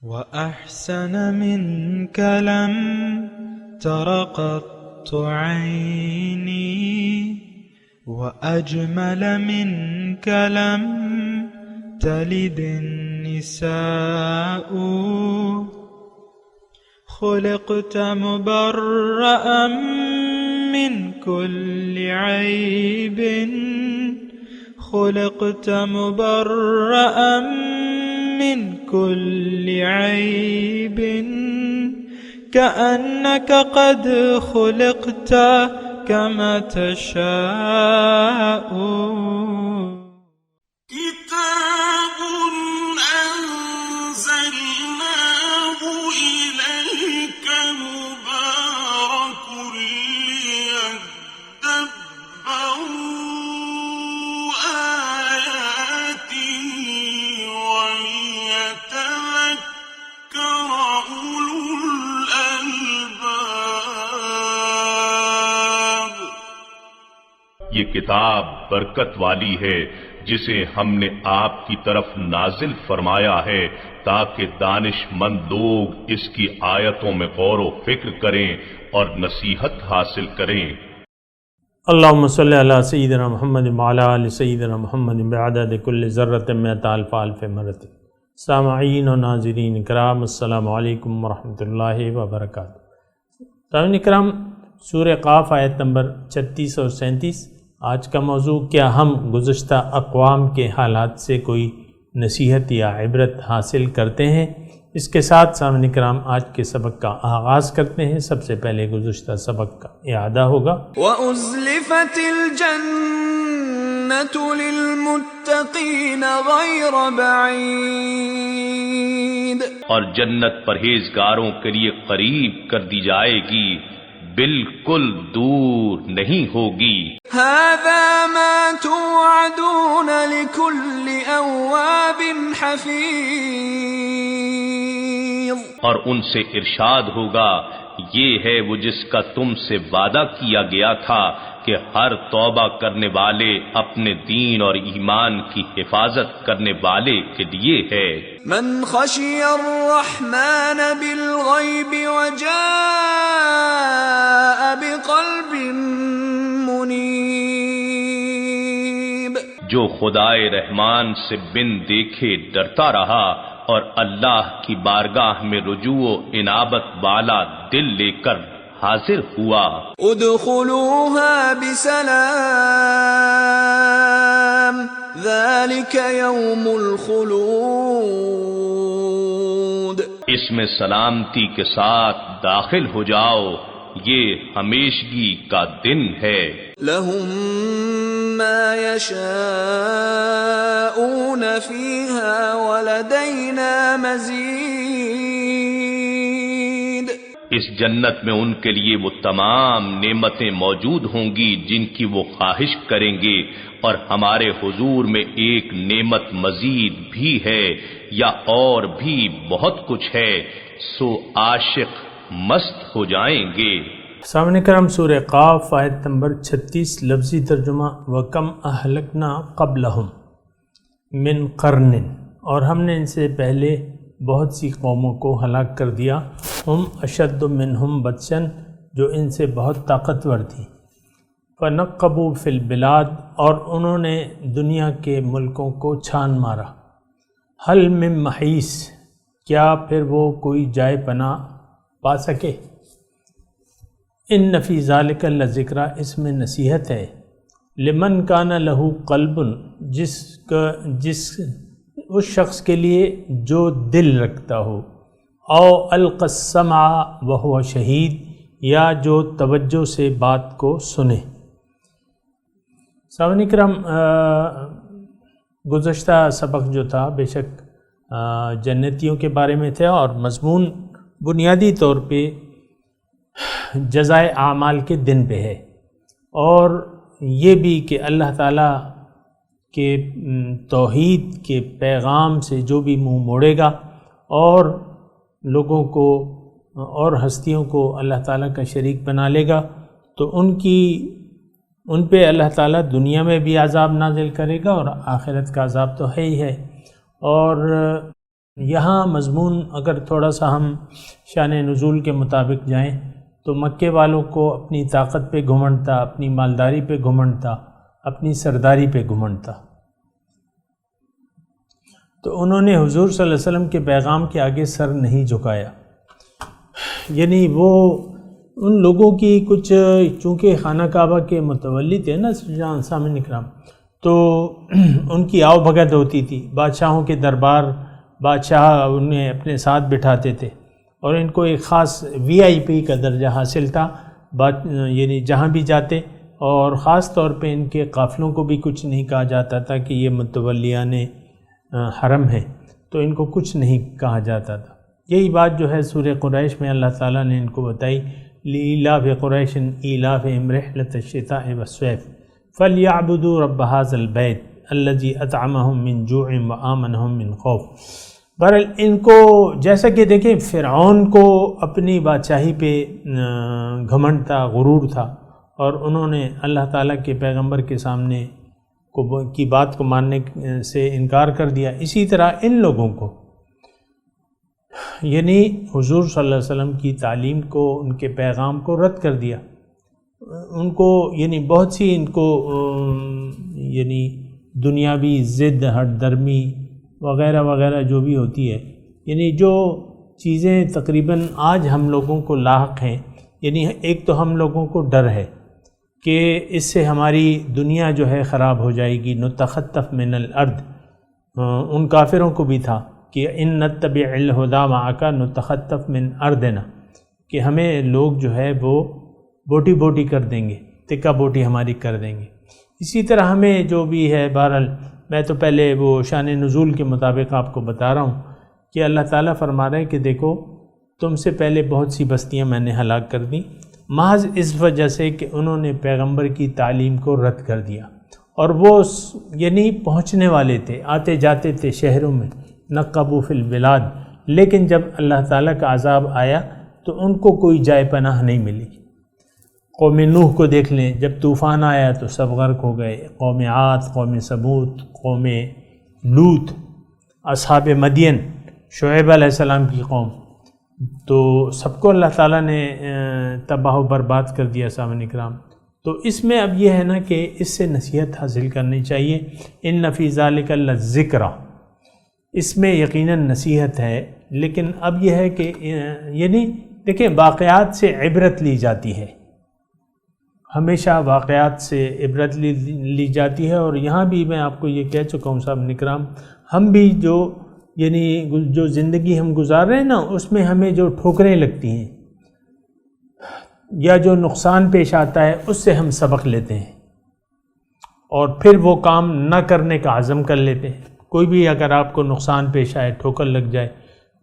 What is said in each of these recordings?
وأحسن منك لم تر قط عيني وأجمل منك لم تلد النساء خلقت مبرأ من كل عيب خلقت مبرأ من كل عيب كأنك قد خلقت كما تشاء كتاب أنزلناه إليك مبارك ليدبروا آياته وليتذكر أولو الألباب۔ یہ کتاب برکت والی ہے جسے ہم نے آپ کی طرف نازل فرمایا ہے تاکہ دانش مند لوگ اس کی آیتوں میں غور و فکر کریں اور نصیحت حاصل کریں۔ اللہم صلی علی سیدنا محمد وعلی آل سیدنا محمد بعدد کل ذرۃ مئۃ الف الف مرۃ۔ سامعین و ناظرین کرام، السلام علیکم ورحمۃ اللہ وبرکاتہ۔ سامعین کرام، سورہ قاف آیت نمبر 36 اور 37۔ آج کا موضوع، کیا ہم گزشتہ اقوام کے حالات سے کوئی نصیحت یا عبرت حاصل کرتے ہیں؟ اس کے ساتھ سامعین کرام آج کے سبق کا آغاز کرتے ہیں۔ سب سے پہلے گزشتہ سبق کا اعادہ ہوگا۔ وَأُزْلِفَتِ الْجَنَّةُ لِلْمُتَّقِينَ غَيْرَ بَعِيدٍ، اور جنت پرہیزگاروں کے لیے قریب کر دی جائے گی، بالکل دور نہیں ہوگی۔ هَذَا مَا تُوعَدُونَ لِكُلِّ أَوَّابٍ حَفِيظٍ، اور ان سے ارشاد ہوگا، یہ ہے وہ جس کا تم سے وعدہ کیا گیا تھا کہ ہر توبہ کرنے والے، اپنے دین اور ایمان کی حفاظت کرنے والے کے لیے ہے۔ من خشی الرحمن بالغیب وجاء بقلب منیب، جو خدائے رحمان سے بن دیکھے ڈرتا رہا اور اللہ کی بارگاہ میں رجوع و انابت والا دل لے کر حاضر ہوا۔ ادخلوها بسلام ذلك يوم الخلود، اس میں سلامتی کے ساتھ داخل ہو جاؤ، یہ ہمیشگی کا دن ہے۔ لهم ما يشاءون فيها ولدينا مزيد، اس جنت میں ان کے لیے وہ تمام نعمتیں موجود ہوں گی جن کی وہ خواہش کریں گے، اور ہمارے حضور میں ایک نعمت مزید بھی ہے، یا اور بھی بہت کچھ ہے، سو عاشق مست ہو جائیں گے۔ سامعین کرام، سورہ قاف آیت نمبر 36، لفظی ترجمہ وَكَمْ أَهْلَكْنَا قَبْلَهُمْ مِنْ قَرْنٍ، اور ہم نے ان سے پہلے بہت سی قوموں کو ہلاک کر دیا، ہم اشد منہم بطشاً، جو ان سے بہت طاقتور تھی، فنقبوا فی البلاد، اور انہوں نے دنیا کے ملکوں کو چھان مارا، حل من محیص، کیا پھر وہ کوئی جائے پناہ پا سکے؟ ان فی ذالک لذکریٰ، اس میں نصیحت ہے، لمن کان لہ قلب، اس شخص کے لیے جو دل رکھتا ہو، او القی السمع وہو شہید، یا جو توجہ سے بات کو سنے۔ سامعین کرام، گزشتہ سبق جو تھا بے شک جنتیوں کے بارے میں تھا، اور مضمون بنیادی طور پہ جزائے اعمال کے دن پہ ہے، اور یہ بھی کہ اللہ تعالیٰ کے توحید کے پیغام سے جو بھی منہ موڑے گا اور لوگوں کو اور ہستیوں کو اللہ تعالیٰ کا شریک بنا لے گا، تو ان پہ اللہ تعالیٰ دنیا میں بھی عذاب نازل کرے گا، اور آخرت کا عذاب تو ہے ہی ہے۔ اور یہاں مضمون اگر تھوڑا سا ہم شان نزول کے مطابق جائیں تو مکے والوں کو اپنی طاقت پہ گھمنڈ تھا، اپنی مالداری پہ گھمنڈ تھا، اپنی سرداری پہ گھمنڈ تھا، تو انہوں نے حضور صلی اللہ علیہ وسلم کے پیغام کے آگے سر نہیں جھکایا. یعنی وہ ان لوگوں کی کچھ، چونکہ خانہ کعبہ کے متولی تھے نا سامعین اکرام، تو ان کی آؤ بھگت ہوتی تھی، بادشاہوں کے دربار بادشاہ انہیں اپنے ساتھ بٹھاتے تھے اور ان کو ایک خاص وی آئی پی کا درجہ حاصل تھا، یعنی جہاں بھی جاتے، اور خاص طور پہ ان کے قافلوں کو بھی کچھ نہیں کہا جاتا تھا کہ یہ متولیان حرم ہیں، تو ان کو کچھ نہیں کہا جاتا تھا. یہی بات جو ہے سورہ قریش میں اللہ تعالیٰ نے ان کو بتائی، لِإِيلَافِ قُرَيْشٍ إِيلَافِهِمْ رِحْلَةَ الشِّتَاءِ وَالصَّيْفِ فَلْيَعْبُدُوا رَبَّ هَٰذَا الْبَيْتِ الَّذِي أَطْعَمَهُم مِّن جُوعٍ وَآمَنَهُم مِّن خَوْفٍ. بہرحال ان کو جیسا کہ دیکھیں فرعون کو اپنی بادشاہی پہ گھمنڈ تھا، غرور تھا، اور انہوں نے اللہ تعالیٰ کے پیغمبر کے سامنے کی بات کو ماننے سے انکار کر دیا. اسی طرح ان لوگوں کو، یعنی حضور صلی اللہ علیہ وسلم کی تعلیم کو، ان کے پیغام کو رد کر دیا. ان کو یعنی بہت سی ان کو یعنی دنیاوی ضد، ہٹ درمی وغیرہ وغیرہ جو بھی ہوتی ہے، یعنی جو چیزیں تقریباً آج ہم لوگوں کو لاحق ہیں. یعنی ایک تو ہم لوگوں کو ڈر ہے کہ اس سے ہماری دنیا جو ہے خراب ہو جائے گی، نتخطف من الارض. ان کافروں کو بھی تھا کہ ان نتبع الہدی معک نتخطف من ارضنا، کہ ہمیں لوگ جو ہے وہ بوٹی بوٹی کر دیں گے، تکا بوٹی ہماری کر دیں گے. اسی طرح ہمیں جو بھی ہے، بہرحال میں تو پہلے وہ شان نزول کے مطابق آپ کو بتا رہا ہوں کہ اللہ تعالیٰ فرما رہے ہیں کہ دیکھو تم سے پہلے بہت سی بستیاں میں نے ہلاک کر دیں، محض اس وجہ سے کہ انہوں نے پیغمبر کی تعلیم کو رد کر دیا. اور وہ یعنی پہنچنے والے تھے، آتے جاتے تھے شہروں میں، نقبوا فی البلاد، لیکن جب اللہ تعالیٰ کا عذاب آیا تو ان کو کوئی جائے پناہ نہیں ملی. قوم نوح کو دیکھ لیں، جب طوفان آیا تو سب غرق ہو گئے. قوم عاد، قوم ثمود، قوم لوط، اصحاب مدین، شعیب علیہ السلام کی قوم، تو سب کو اللہ تعالیٰ نے تباہ و برباد کر دیا. سامعین اکرام، تو اس میں اب یہ ہے نا کہ اس سے نصیحت حاصل کرنی چاہیے. ان فی ذلک لذکری، اس میں یقیناً نصیحت ہے، لیکن اب یہ ہے کہ یعنی دیکھیں واقعات سے عبرت لی جاتی ہے، ہمیشہ واقعات سے عبرت لی جاتی ہے. اور یہاں بھی میں آپ کو یہ کہہ چکا ہوں صاحب نکرام، ہم بھی جو زندگی ہم گزار رہے ہیں نا، اس میں ہمیں جو ٹھوکریں لگتی ہیں یا جو نقصان پیش آتا ہے، اس سے ہم سبق لیتے ہیں اور پھر وہ کام نہ کرنے کا عزم کر لیتے ہیں. کوئی بھی اگر آپ کو نقصان پیش آئے، ٹھوکر لگ جائے،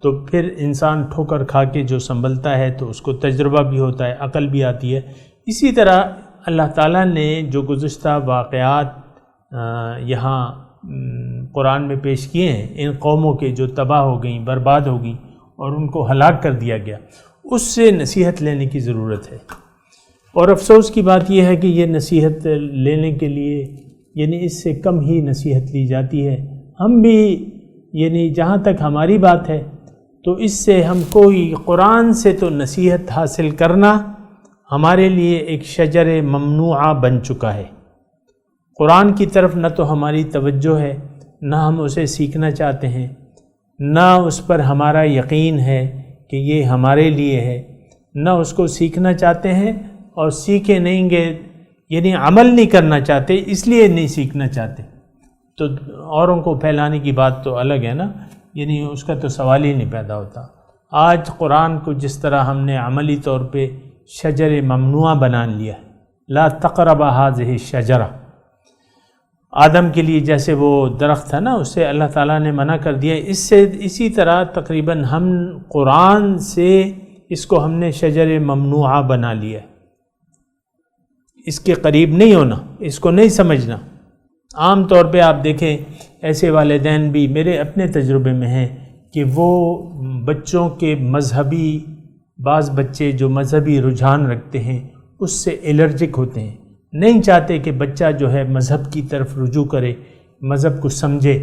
تو پھر انسان ٹھوکر کھا کے جو سنبھلتا ہے تو اس کو تجربہ بھی ہوتا ہے، عقل بھی آتی ہے. اسی طرح اللہ تعالیٰ نے جو گزشتہ واقعات یہاں قرآن میں پیش کیے ہیں، ان قوموں کے جو تباہ ہو گئیں، برباد ہو گئیں اور ان کو ہلاک کر دیا گیا، اس سے نصیحت لینے کی ضرورت ہے. اور افسوس کی بات یہ ہے کہ یہ نصیحت لینے کے لیے یعنی اس سے کم ہی نصیحت لی جاتی ہے. ہم بھی یعنی جہاں تک ہماری بات ہے تو اس سے ہم کوئی قرآن سے تو نصیحت حاصل کرنا ہمارے لیے ایک شجر ممنوعہ بن چکا ہے. قرآن کی طرف نہ تو ہماری توجہ ہے، نہ ہم اسے سیکھنا چاہتے ہیں، نہ اس پر ہمارا یقین ہے کہ یہ ہمارے لیے ہے، نہ اس کو سیکھنا چاہتے ہیں اور سیکھے نہیں گے، یعنی عمل نہیں کرنا چاہتے، اس لیے نہیں سیکھنا چاہتے. تو اوروں کو پھیلانے کی بات تو الگ ہے نا، یعنی اس کا تو سوال ہی نہیں پیدا ہوتا. آج قرآن کو جس طرح ہم نے عملی طور پہ شجر ممنوعہ بنا لیا ہے، لا تقرب هذه الشجرہ، آدم کے لیے جیسے وہ درخت تھا نا، اسے اللہ تعالیٰ نے منع کر دیا. اسی طرح تقریباً ہم قرآن سے اس کو ہم نے شجر ممنوعہ بنا لیا ہے. اس کے قریب نہیں ہونا، اس کو نہیں سمجھنا. عام طور پہ آپ دیکھیں ایسے والدین بھی میرے اپنے تجربے میں ہیں کہ وہ بچوں کے مذہبی، بعض بچے جو مذہبی رجحان رکھتے ہیں اس سے الرجک ہوتے ہیں، نہیں چاہتے کہ بچہ جو ہے مذہب کی طرف رجوع کرے، مذہب کو سمجھے.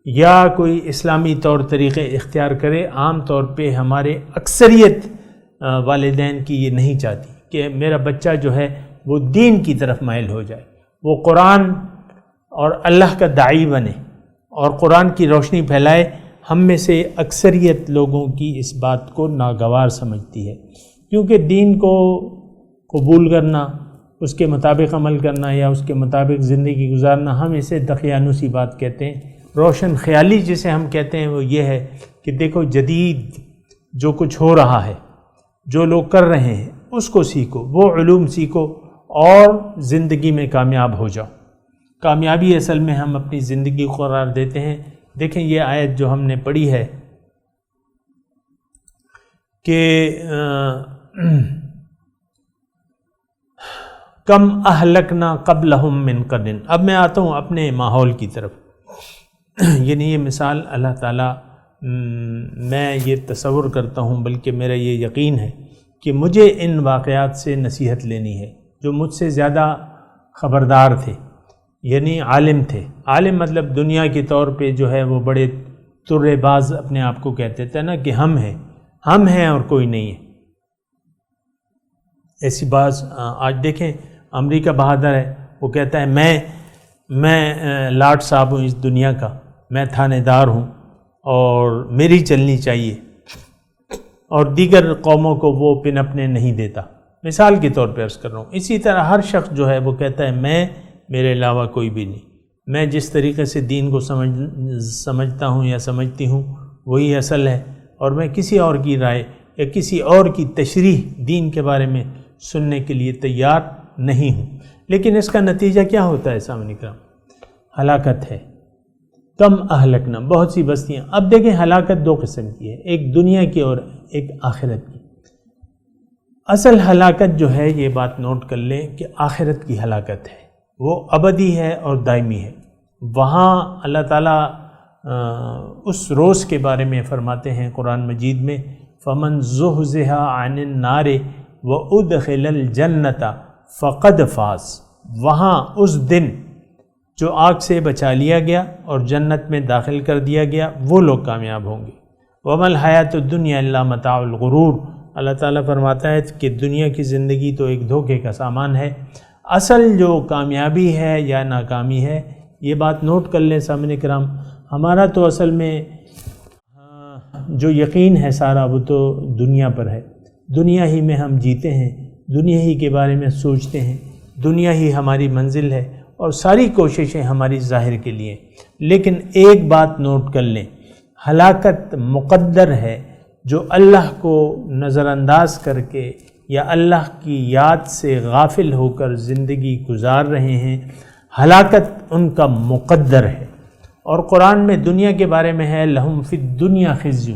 یا کوئی اسلامی طور طریقے اختیار کرے، عام طور پہ ہمارے اکثریت والدین کی یہ نہیں چاہتی کہ میرا بچہ جو ہے وہ دین کی طرف مائل ہو جائے، وہ قرآن اور اللہ کا داعی بنے اور قرآن کی روشنی پھیلائے۔ ہم میں سے اکثریت لوگوں کی اس بات کو ناگوار سمجھتی ہے، کیونکہ دین کو قبول کرنا، اس کے مطابق عمل کرنا یا اس کے مطابق زندگی گزارنا، ہم اسے دقیانوسی بات کہتے ہیں۔ روشن خیالی جسے ہم کہتے ہیں وہ یہ ہے کہ دیکھو جدید جو کچھ ہو رہا ہے، جو لوگ کر رہے ہیں اس کو سیکھو، وہ علوم سیکھو اور زندگی میں کامیاب ہو جاؤ۔ کامیابی اصل میں ہم اپنی زندگی کو قرار دیتے ہیں۔ دیکھیں یہ آیت جو ہم نے پڑھی ہے کہ کم اہلکنا قبلہم من قرن۔ اب میں آتا ہوں اپنے ماحول کی طرف، یعنی یہ مثال اللہ تعالیٰ، میں یہ تصور کرتا ہوں بلکہ میرا یہ یقین ہے کہ مجھے ان واقعات سے نصیحت لینی ہے۔ جو مجھ سے زیادہ خبردار تھے، یعنی عالم تھے، عالم مطلب دنیا کے طور پہ جو ہے وہ بڑے ترے باز اپنے آپ کو کہتے تھے نا کہ ہم ہیں اور کوئی نہیں ہے، ایسی بات آج دیکھیں امریکہ بہادر ہے، وہ کہتا ہے میں لاٹ صاحب ہوں اس دنیا کا، میں تھانے دار ہوں اور میری چلنی چاہیے، اور دیگر قوموں کو وہ پنپنے نہیں دیتا، مثال کے طور پہ عرض کر رہا ہوں۔ اسی طرح ہر شخص جو ہے وہ کہتا ہے میں، میرے علاوہ کوئی بھی نہیں، میں جس طریقے سے دین کو سمجھتا ہوں یا سمجھتی ہوں وہی اصل ہے، اور میں کسی اور کی رائے یا کسی اور کی تشریح دین کے بارے میں سننے کے لیے تیار نہیں ہوں۔ لیکن اس کا نتیجہ کیا ہوتا ہے سامعین کرام؟ ہلاکت ہے۔ کم اہلکنا، بہت سی بستیاں۔ اب دیکھیں ہلاکت دو قسم کی ہے، ایک دنیا کی اور ایک آخرت کی۔ اصل ہلاکت جو ہے یہ بات نوٹ کر لیں کہ آخرت کی ہلاکت ہے، وہ ابدی ہے اور دائمی ہے۔ وہاں اللہ تعالیٰ اس روز کے بارے میں فرماتے ہیں قرآن مجید میں، فَمَنْ زُحْزِحَ عَنِ النَّارِ وَأُدْخِلَ الْجَنَّةَ فَقَدْ فَازَ۔ وہاں اس دن جو آگ سے بچا لیا گیا اور جنت میں داخل کر دیا گیا، وہ لوگ کامیاب ہوں گے۔ وَمَا الْحَيَاةُ الدُّنْيَا إِلَّا مَتَاعُ الْغُرُورِ۔ اللہ تعالیٰ فرماتا ہے کہ دنیا کی زندگی تو ایک دھوکے کا سامان ہے۔ اصل جو کامیابی ہے یا ناکامی ہے، یہ بات نوٹ کر لیں سامعین کرام، ہمارا تو اصل میں جو یقین ہے سارا وہ تو دنیا پر ہے، دنیا ہی میں ہم جیتے ہیں، دنیا ہی کے بارے میں سوچتے ہیں، دنیا ہی ہماری منزل ہے اور ساری کوششیں ہماری ظاہر کے لیے۔ لیکن ایک بات نوٹ کر لیں، ہلاکت مقدر ہے۔ جو اللہ کو نظر انداز کر کے یا اللہ کی یاد سے غافل ہو کر زندگی گزار رہے ہیں، ہلاکت ان کا مقدر ہے۔ اور قرآن میں دنیا کے بارے میں ہے لہم فی الدنیا خزی،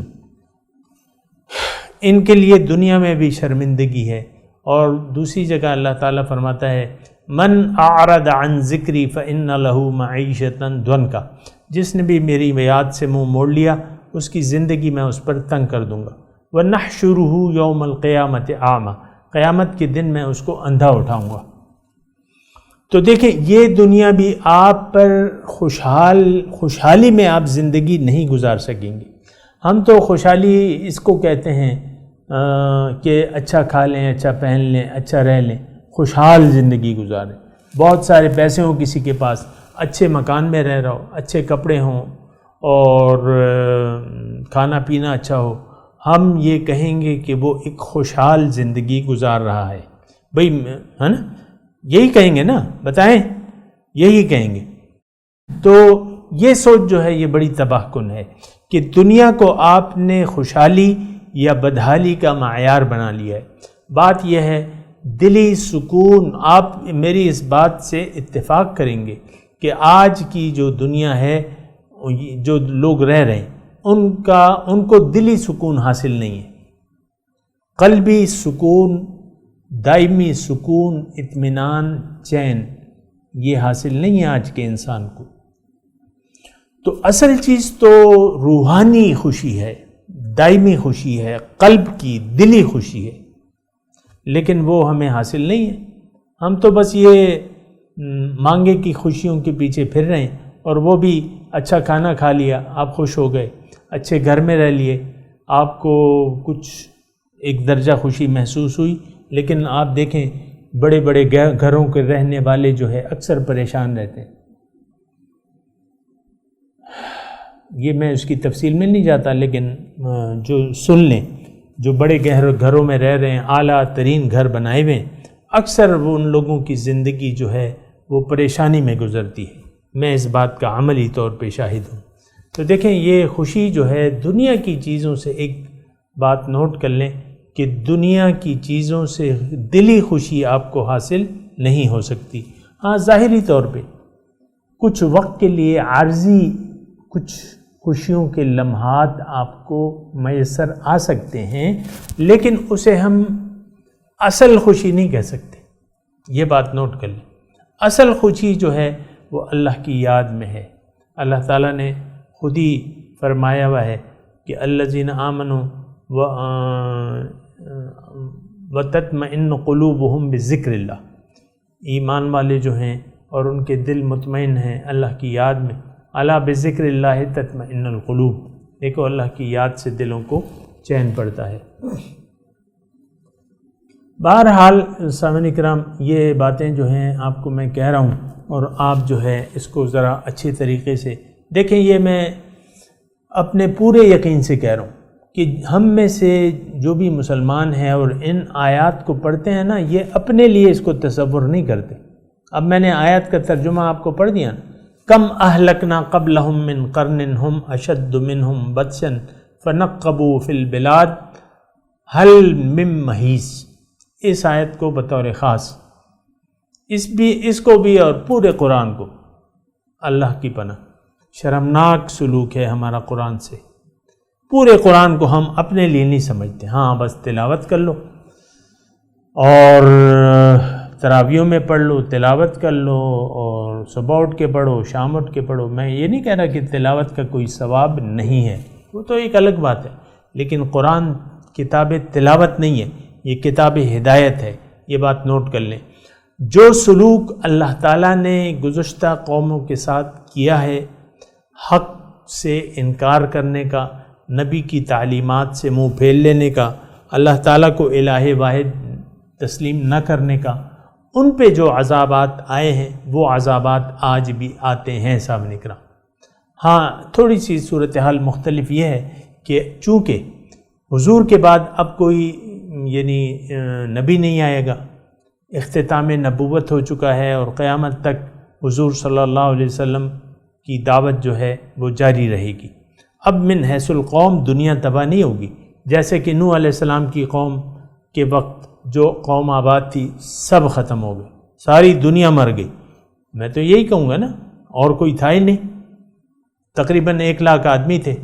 ان کے لیے دنیا میں بھی شرمندگی ہے۔ اور دوسری جگہ اللہ تعالیٰ فرماتا ہے من اعرض عن ذکری فإن لہ معیشۃ ضنکا، جس نے بھی میری یاد سے منہ موڑ لیا اس کی زندگی میں اس پر تنگ کر دوں گا۔ وَنَحْشُرُهُ يَوْمَ الْقِيَامَةِ أَعْمَى، قیامت کے دن میں اس کو اندھا اٹھاؤں گا۔ تو دیکھیں یہ دنیا بھی آپ پر خوشحالی میں آپ زندگی نہیں گزار سکیں گے۔ ہم تو خوشحالی اس کو کہتے ہیں کہ اچھا کھا لیں، اچھا پہن لیں، اچھا رہ لیں، خوشحال زندگی گزاریں، بہت سارے پیسے ہوں کسی کے پاس، اچھے مکان میں رہ رہا ہو، اچھے کپڑے ہوں اور کھانا پینا اچھا ہو، ہم یہ کہیں گے کہ وہ ایک خوشحال زندگی گزار رہا ہے۔ بھئی ہے نا، یہی کہیں گے نا، بتائیں، یہی کہیں گے۔ تو یہ سوچ جو ہے یہ بڑی تباہ کن ہے کہ دنیا کو آپ نے خوشحالی یا بدحالی کا معیار بنا لیا ہے۔ بات یہ ہے دلی سکون، آپ میری اس بات سے اتفاق کریں گے کہ آج کی جو دنیا ہے، جو لوگ رہ رہے ہیں ان کو دلی سکون حاصل نہیں ہے، قلبی سکون، دائمی سکون، اطمینان، چین، یہ حاصل نہیں ہے آج کے انسان کو۔ تو اصل چیز تو روحانی خوشی ہے، دائمی خوشی ہے، قلب کی دلی خوشی ہے، لیکن وہ ہمیں حاصل نہیں ہے۔ ہم تو بس یہ مانگے کی خوشیوں کے پیچھے پھر رہے ہیں، اور وہ بھی اچھا کھانا کھا لیا، آپ خوش ہو گئے، اچھے گھر میں رہ لیے، آپ کو کچھ ایک درجہ خوشی محسوس ہوئی، لیکن آپ دیکھیں بڑے بڑے گھروں کے رہنے والے جو ہے اکثر پریشان رہتے ہیں۔ یہ میں اس کی تفصیل میں نہیں جاتا، لیکن جو سن لیں، جو بڑے گھروں میں رہ رہے ہیں، اعلیٰ ترین گھر بنائے ہوئے ہیں، اکثر وہ ان لوگوں کی زندگی جو ہے وہ پریشانی میں گزرتی ہے۔ میں اس بات کا عملی طور پہ شاہد ہوں۔ تو دیکھیں یہ خوشی جو ہے دنیا کی چیزوں سے، ایک بات نوٹ کر لیں کہ دنیا کی چیزوں سے دلی خوشی آپ کو حاصل نہیں ہو سکتی۔ ہاں ظاہری طور پہ کچھ وقت کے لیے عارضی کچھ خوشیوں کے لمحات آپ کو میسر آ سکتے ہیں، لیکن اسے ہم اصل خوشی نہیں کہہ سکتے۔ یہ بات نوٹ کر لیں، اصل خوشی جو ہے وہ اللہ کی یاد میں ہے۔ اللہ تعالیٰ نے خود ہی فرمایا ہوا ہے کہ الذین آمنوا وتطمئن قلوبہم بذکر اللہ، ایمان والے جو ہیں اور ان کے دل مطمئن ہیں اللہ کی یاد میں۔ الا بذکر اللہ تطمئن القلوب، دیکھو اللہ کی یاد سے دلوں کو چین پڑتا ہے۔ بہرحال سامعین کرام، یہ باتیں جو ہیں آپ کو میں کہہ رہا ہوں، اور آپ جو ہے اس کو ذرا اچھے طریقے سے دیکھیں۔ یہ میں اپنے پورے یقین سے کہہ رہا ہوں کہ ہم میں سے جو بھی مسلمان ہیں اور ان آیات کو پڑھتے ہیں نا، یہ اپنے لیے اس کو تصور نہیں کرتے۔ اب میں نے آیات کا ترجمہ آپ کو پڑھ دیا نا، کم اہلکنا قبلہم من قرن ہم اشد منہم بطشا فنقبوا فی البلاد هل من محیص، اس آیت کو بطور خاص، اس کو بھی اور پورے قرآن کو، اللہ کی پناہ شرمناک سلوک ہے ہمارا قرآن سے۔ پورے قرآن کو ہم اپنے لیے نہیں سمجھتے، ہاں بس تلاوت کر لو اور تراویحوں میں پڑھ لو، تلاوت کر لو، اور صبح اٹھ کے پڑھو، شام اٹھ کے پڑھو۔ میں یہ نہیں کہہ رہا کہ تلاوت کا کوئی ثواب نہیں ہے، وہ تو ایک الگ بات ہے، لیکن قرآن کتاب تلاوت نہیں ہے، یہ کتاب ہدایت ہے۔ یہ بات نوٹ کر لیں۔ جو سلوک اللہ تعالیٰ نے گزشتہ قوموں کے ساتھ کیا ہے، حق سے انکار کرنے کا، نبی کی تعلیمات سے منہ پھیر لینے کا، اللہ تعالیٰ کو الہ واحد تسلیم نہ کرنے کا، ان پہ جو عذابات آئے ہیں وہ عذابات آج بھی آتے ہیں سامنے کرام۔ ہاں تھوڑی سی صورتحال مختلف یہ ہے کہ چونکہ حضور کے بعد اب کوئی یعنی نبی نہیں آئے گا، اختتام نبوت ہو چکا ہے، اور قیامت تک حضور صلی اللہ علیہ وسلم کی دعوت جو ہے وہ جاری رہے گی۔ اب من حیث القوم دنیا تباہ نہیں ہوگی، جیسے کہ نوح علیہ السلام کی قوم کے وقت جو قوم آباد تھی سب ختم ہو گئے، ساری دنیا مر گئی۔ میں تو یہی کہوں گا نا، اور کوئی تھا ہی نہیں، تقریباً 1 لاکھ آدمی تھے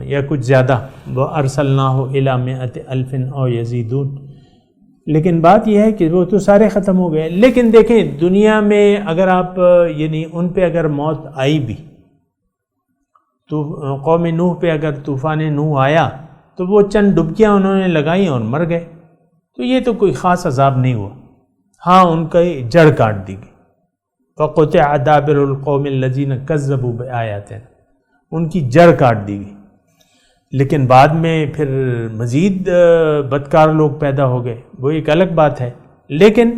یا کچھ زیادہ، وہ ارسلناہ الی 100,000 او یزیدون، لیکن بات یہ ہے کہ وہ تو سارے ختم ہو گئے۔ لیکن دیکھیں دنیا میں اگر آپ یعنی ان پہ اگر موت آئی بھی، تو قوم نوح پہ اگر طوفان نوح آیا تو وہ چند ڈبکیاں انہوں نے لگائیں اور مر گئے، تو یہ تو کوئی خاص عذاب نہیں ہوا۔ ہاں ان کا جڑ کاٹ دی گئی، فَقُطِعَ دَابِرُ الْقَوْمِ الَّذِينَ كَذَّبُوا بِآيَاتِنَا، ان کی جڑ کاٹ دی گئی۔ لیکن بعد میں پھر مزید بدکار لوگ پیدا ہو گئے، وہ ایک الگ بات ہے۔ لیکن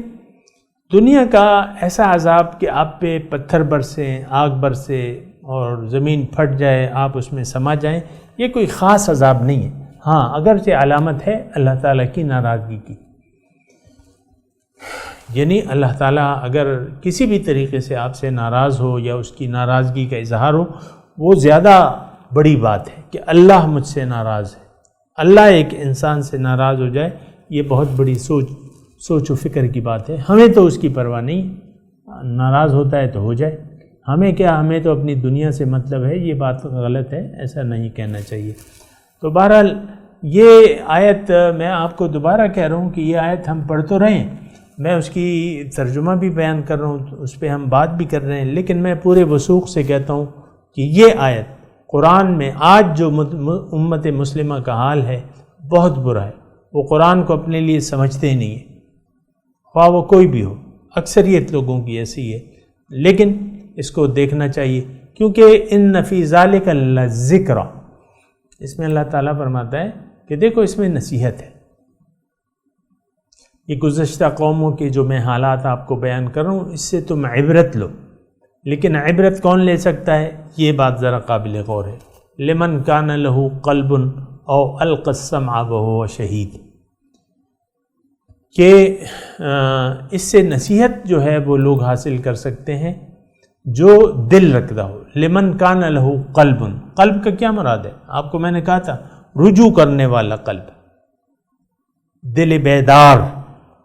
دنیا کا ایسا عذاب کہ آپ پہ پتھر برسیں، آگ برسے اور زمین پھٹ جائے، آپ اس میں سما جائیں، یہ کوئی خاص عذاب نہیں ہے۔ ہاں اگرچہ علامت ہے اللہ تعالیٰ کی ناراضگی کی، یعنی اللہ تعالیٰ اگر کسی بھی طریقے سے آپ سے ناراض ہو یا اس کی ناراضگی کا اظہار ہو، وہ زیادہ بڑی بات ہے کہ اللہ مجھ سے ناراض ہے۔ اللہ ایک انسان سے ناراض ہو جائے، یہ بہت بڑی سوچ و فکر کی بات ہے۔ ہمیں تو اس کی پرواہ نہیں، ناراض ہوتا ہے تو ہو جائے، ہمیں کیا، ہمیں تو اپنی دنیا سے مطلب ہے۔ یہ بات غلط ہے، ایسا نہیں کہنا چاہیے۔ تو بہرحال یہ آیت میں آپ کو دوبارہ کہہ رہا ہوں کہ یہ آیت ہم پڑھ تو رہے ہیں، میں اس کی ترجمہ بھی بیان کر رہا ہوں، اس پہ ہم بات بھی کر رہے ہیں، لیکن میں پورے وثوق سے کہتا ہوں کہ یہ آیت قرآن میں آج جو امت مسلمہ کا حال ہے بہت برا ہے۔ وہ قرآن کو اپنے لیے سمجھتے ہی نہیں ہیں، خواہ وہ کوئی بھی ہو، اکثریت لوگوں کی ایسی ہے۔ لیکن اس کو دیکھنا چاہیے، کیونکہ ان فی ذالک لذکر، اس میں اللہ تعالیٰ فرماتا ہے کہ دیکھو اس میں نصیحت ہے۔ یہ گزشتہ قوموں کے جو میں حالات آپ کو بیان کر رہا ہوں، اس سے تم عبرت لو، لیکن عبرت کون لے سکتا ہے؟ یہ بات ذرا قابل غور ہے۔ لمن کان لہ قلب او القى السمع وهو شہید، کہ اس سے نصیحت جو ہے وہ لوگ حاصل کر سکتے ہیں جو دل رکھتا ہو۔ لمن کان لہ قلب، قلب کا کیا مراد ہے؟ آپ کو میں نے کہا تھا رجوع کرنے والا قلب، دل بیدار،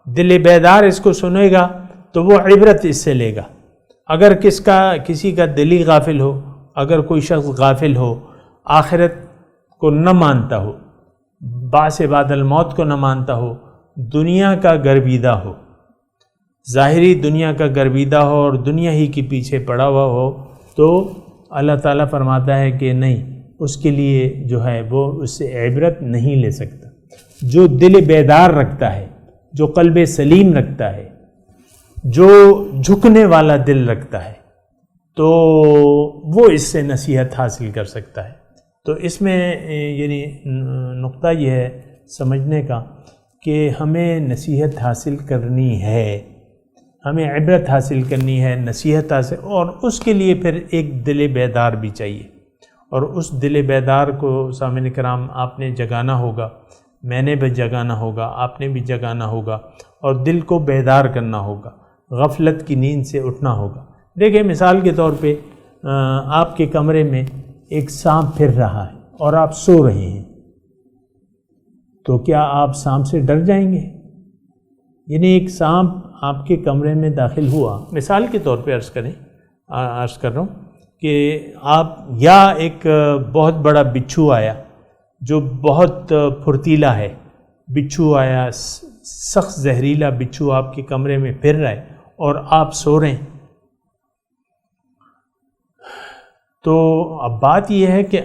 دل بیدار اس کو سنے گا تو وہ عبرت اس سے لے گا۔ اگر کسی کا دلی غافل ہو، اگر کوئی شخص غافل ہو، آخرت کو نہ مانتا ہو، بعث بعد الموت کو نہ مانتا ہو، دنیا کا گرویدہ ہو، ظاہری دنیا کا گرویدہ ہو اور دنیا ہی کے پیچھے پڑا ہوا ہو، تو اللہ تعالیٰ فرماتا ہے کہ نہیں، اس کے لیے جو ہے وہ اس سے عبرت نہیں لے سکتا۔ جو دل بیدار رکھتا ہے، جو قلب سلیم رکھتا ہے، جو جھکنے والا دل رکھتا ہے، تو وہ اس سے نصیحت حاصل کر سکتا ہے۔ تو اس میں یعنی نقطہ یہ ہے سمجھنے کا کہ ہمیں نصیحت حاصل کرنی ہے، ہمیں عبرت حاصل کرنی ہے، نصیحت حاصل، اور اس کے لیے پھر ایک دل بیدار بھی چاہیے، اور اس دل بیدار کو سامعین کرام آپ نے جگانا ہوگا، میں نے بھی جگانا ہوگا، آپ نے بھی جگانا ہوگا، اور دل کو بیدار کرنا ہوگا، غفلت کی نیند سے اٹھنا ہوگا۔ دیکھیں مثال کے طور پہ آپ کے کمرے میں ایک سانپ پھر رہا ہے اور آپ سو رہے ہیں، تو کیا آپ سانپ سے ڈر جائیں گے؟ یعنی ایک سانپ آپ کے کمرے میں داخل ہوا، مثال کے طور پہ عرض کر رہا ہوں کہ آپ، یا ایک بہت بڑا بچھو آیا جو بہت پھرتیلا ہے، بچھو آیا، سخت زہریلا بچھو آپ کے کمرے میں پھر رہا ہے اور آپ سو رہے ہیں، تو اب بات یہ ہے کہ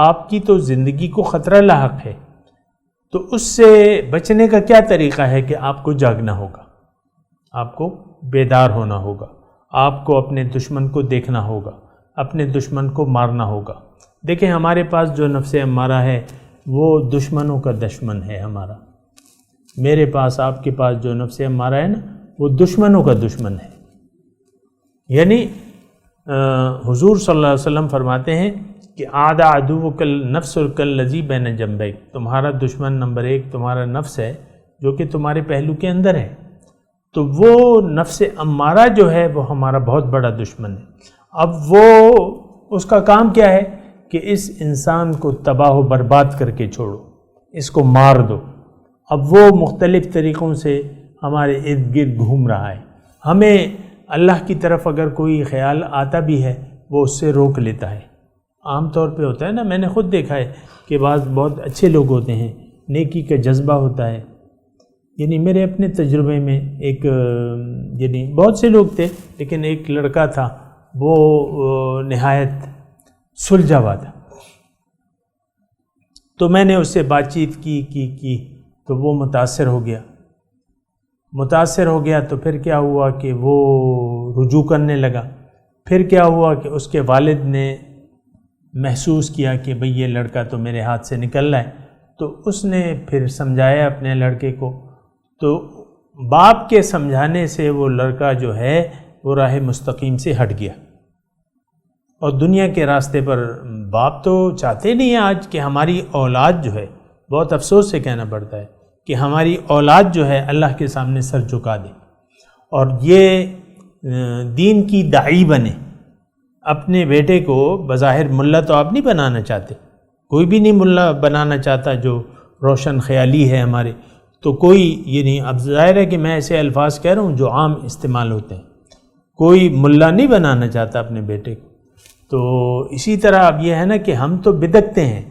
آپ کی تو زندگی کو خطرہ لاحق ہے، تو اس سے بچنے کا کیا طریقہ ہے کہ آپ کو جاگنا ہوگا، آپ کو بیدار ہونا ہوگا، آپ کو اپنے دشمن کو دیکھنا ہوگا، اپنے دشمن کو مارنا ہوگا۔ دیکھیں ہمارے پاس جو نفس امارہ ہے وہ دشمنوں کا دشمن ہے ہمارا، میرے پاس آپ کے پاس جو نفس امارہ ہے نا وہ دشمنوں کا دشمن ہے۔ یعنی حضور صلی اللہ علیہ وسلم فرماتے ہیں کہ عادہ عدوک النفس کالذی بین جنبیک، تمہارا دشمن نمبر 1 تمہارا نفس ہے جو کہ تمہارے پہلو کے اندر ہے، تو وہ نفس امارہ جو ہے وہ ہمارا بہت بڑا دشمن ہے۔ اب وہ اس کا کام کیا ہے کہ اس انسان کو تباہ و برباد کر کے چھوڑو، اس کو مار دو۔ اب وہ مختلف طریقوں سے ہمارے ارد گرد گھوم رہا ہے، ہمیں اللہ کی طرف اگر کوئی خیال آتا بھی ہے وہ اس سے روک لیتا ہے۔ عام طور پہ ہوتا ہے نا، میں نے خود دیکھا ہے کہ بعض بہت اچھے لوگ ہوتے ہیں، نیکی کا جذبہ ہوتا ہے، یعنی میرے اپنے تجربے میں ایک یعنی بہت سے لوگ تھے لیکن ایک لڑکا تھا وہ نہایت سلجھا ہوا تھا، تو میں نے اس سے بات چیت کی تو وہ متاثر ہو گیا تو پھر کیا ہوا کہ وہ رجوع کرنے لگا۔ پھر کیا ہوا کہ اس کے والد نے محسوس کیا کہ بھئی یہ لڑکا تو میرے ہاتھ سے نکل رہا ہے، تو اس نے پھر سمجھایا اپنے لڑکے کو، تو باپ کے سمجھانے سے وہ لڑکا جو ہے وہ راہ مستقیم سے ہٹ گیا، اور دنیا کے راستے پر باپ تو چاہتے نہیں ہیں آج کہ ہماری اولاد جو ہے، بہت افسوس سے کہنا پڑتا ہے کہ ہماری اولاد جو ہے اللہ کے سامنے سر جھکا دے اور یہ دین کی داعی بنے۔ اپنے بیٹے کو بظاہر ملا تو آپ نہیں بنانا چاہتے، کوئی بھی نہیں ملا بنانا چاہتا جو روشن خیالی ہے ہمارے، تو کوئی یہ نہیں، اب ظاہر ہے کہ میں ایسے الفاظ کہہ رہا ہوں جو عام استعمال ہوتے ہیں، کوئی ملا نہیں بنانا چاہتا اپنے بیٹے کو۔ تو اسی طرح اب یہ ہے نا کہ ہم تو بدکتے ہیں،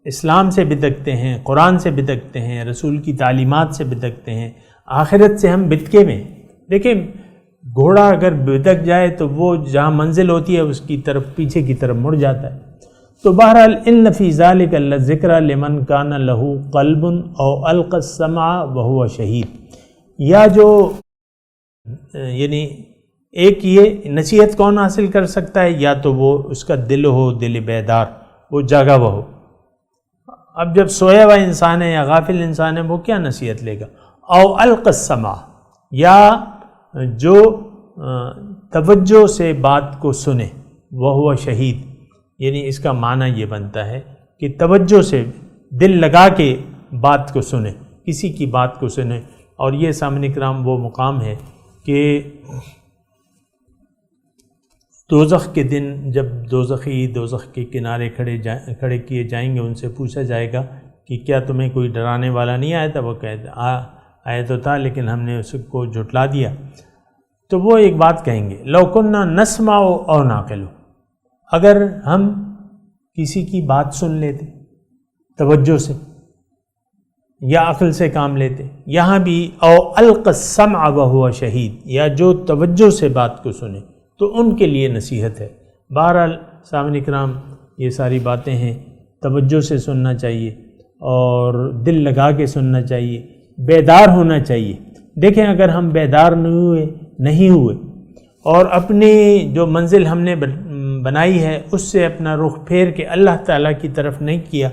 اسلام سے بدکتے ہیں، قرآن سے بدکتے ہیں، رسول کی تعلیمات سے بدکتے ہیں، آخرت سے ہم بدکے میں۔ دیکھیں گھوڑا اگر بدک جائے تو وہ جہاں منزل ہوتی ہے اس کی طرف پیچھے کی طرف مڑ جاتا ہے۔ تو بہرحال ان فی ذلک لذکر لمن کان لہ قلب او القى السمع وهو شہید، یا جو یعنی ایک یہ نصیحت کون حاصل کر سکتا ہے؟ یا تو وہ اس کا دل ہو، دل بیدار، وہ جاگا ہوا ہو۔ اب جب سویا ہوا انسان ہے یا غافل انسان ہے وہ کیا نصیحت لے گا؟ او القى السمع، یا جو توجہ سے بات کو سنے، وہو شہید، یعنی اس کا معنی یہ بنتا ہے کہ توجہ سے دل لگا کے بات کو سنے، کسی کی بات کو سنے۔ اور یہ سامعین کرام وہ مقام ہے کہ دوزخ کے دن جب دوزخی دوزخ کے کنارے کھڑے کیے جائیں گے، ان سے پوچھا جائے گا کہ کیا تمہیں کوئی ڈرانے والا نہیں آیا تھا؟ وہ کہتے آیا تو تھا لیکن ہم نے اس کو جھٹلا دیا۔ تو وہ ایک بات کہیں گے، لو کننا نسمع او نعقل، اگر ہم کسی کی بات سن لیتے توجہ سے یا عقل سے کام لیتے، یہاں بھی او القى السمع وهو شہید، یا جو توجہ سے بات کو سنے تو ان کے لیے نصیحت ہے۔ بہرحال سامعین کرام یہ ساری باتیں ہیں، توجہ سے سننا چاہیے اور دل لگا کے سننا چاہیے، بیدار ہونا چاہیے۔ دیکھیں اگر ہم بیدار نہیں ہوئے اور اپنی جو منزل ہم نے بنائی ہے اس سے اپنا رخ پھیر کے اللہ تعالیٰ کی طرف نہیں کیا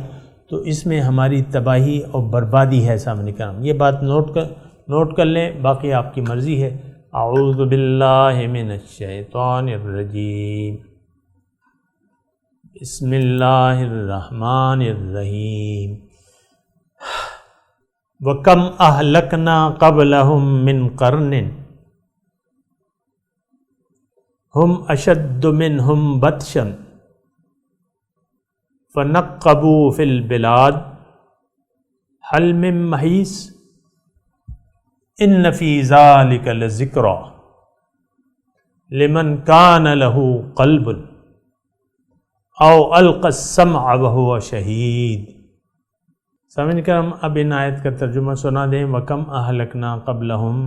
تو اس میں ہماری تباہی اور بربادی ہے سامنے کرام۔ یہ بات نوٹ کر لیں، باقی آپ کی مرضی ہے۔ اعوذ باللہ من الشیطان الرجیم، بسم اللہ الرحمن الرحیم۔ وَكَمْ أَهْلَكْنَا قَبْلَهُمْ مِنْ قَرْنٍ هُمْ أَشَدُّ مِنْهُمْ بَطْشًا فَنَقَّبُوا فِي الْبِلَادِ هَلْ مِن مَّحِيصٍ إِنَّ فِي ذَلِكَ لَذِكْرَىٰ لِمَنْ كَانَ لَهُ قَلْبٌ أَوْ أَلْقَى السَّمْعَ وَهُوَ شَهِيدٌ۔ سامعین کرام اب ان آیت کا ترجمہ سنا دیں۔ وَكَمْ أَهْلَكْنَا قَبْلَهُمْ،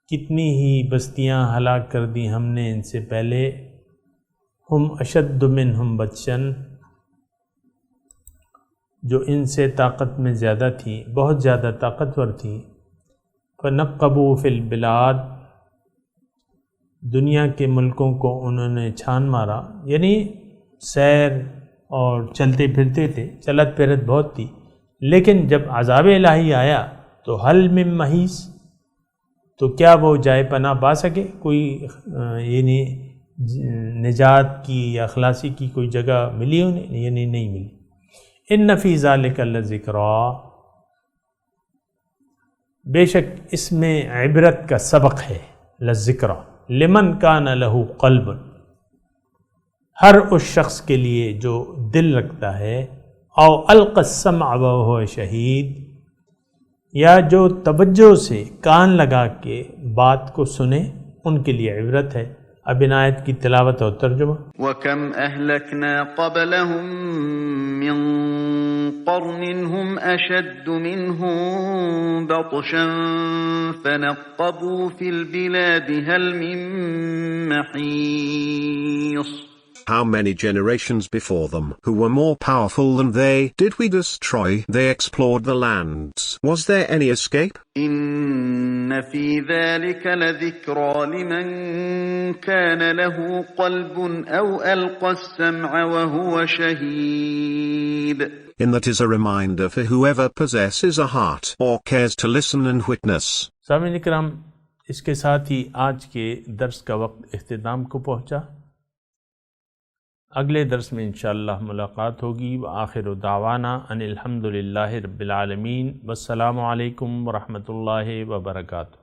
کتنی ہی بستیاں ہلاک کر دی ہم نے ان سے پہلے، ہم اشد منہم بطشاً، جو ان سے طاقت میں زیادہ تھی، بہت زیادہ طاقتور تھی۔ فنقبوا فی البلاد، دنیا کے ملکوں کو انہوں نے چھان مارا، یعنی سیر اور چلتے پھرتے تھے، چلت پھرت بہت تھی، لیکن جب عذاب الہی آیا تو حل من محیص، تو کیا وہ جائے پناہ پا سکے؟ کوئی یعنی نجات کی یا خلاصی کی کوئی جگہ ملی انہیں؟ یعنی نہیں ملی۔ ان فی ذلک لذکریٰ، بے شک اس میں عبرت کا سبق ہے، لذکریٰ لمن کان لہ قلب، ہر اس شخص کے لیے جو دل رکھتا ہے، او القى السمع وهو شہید، یا جو توجہ سے کان لگا کے بات کو سنے، ان کے لیے عبرت ہے۔ اب ان آیت کی تلاوت اور ترجمہ۔ وَكَمْ أَهْلَكْنَا قَبْلَهُمْ مِنْ قَرْنٍ هُمْ أَشَدُّ مِنْهُمْ بَطْشًا فَنَقَّبُوا فِي الْبِلَادِ هَلْ مِن مَّحِيصٍ۔ How many generations before them, who were more powerful than they, did we destroy? They explored the lands. Was there any escape? إِنَّ فِي ذَلِكَ لَذِكْرَىٰ لِمَن كَانَ لَهُ قَلْبٌ أَوْ أَلْقَى السَّمْعَ وَهُوَ شَهِيدٌ۔ In that is a reminder for whoever possesses a heart or cares to listen and witness. سامعین کرام، اس کے ساتھ ہی آج کے درس کا وقت اختتام کو پہنچا۔ اگلے درس میں انشاءاللہ ملاقات ہوگی۔ وآخر دعوانا ان الحمدللہ رب العالمین، والسلام علیکم ورحمۃ اللہ وبرکاتہ۔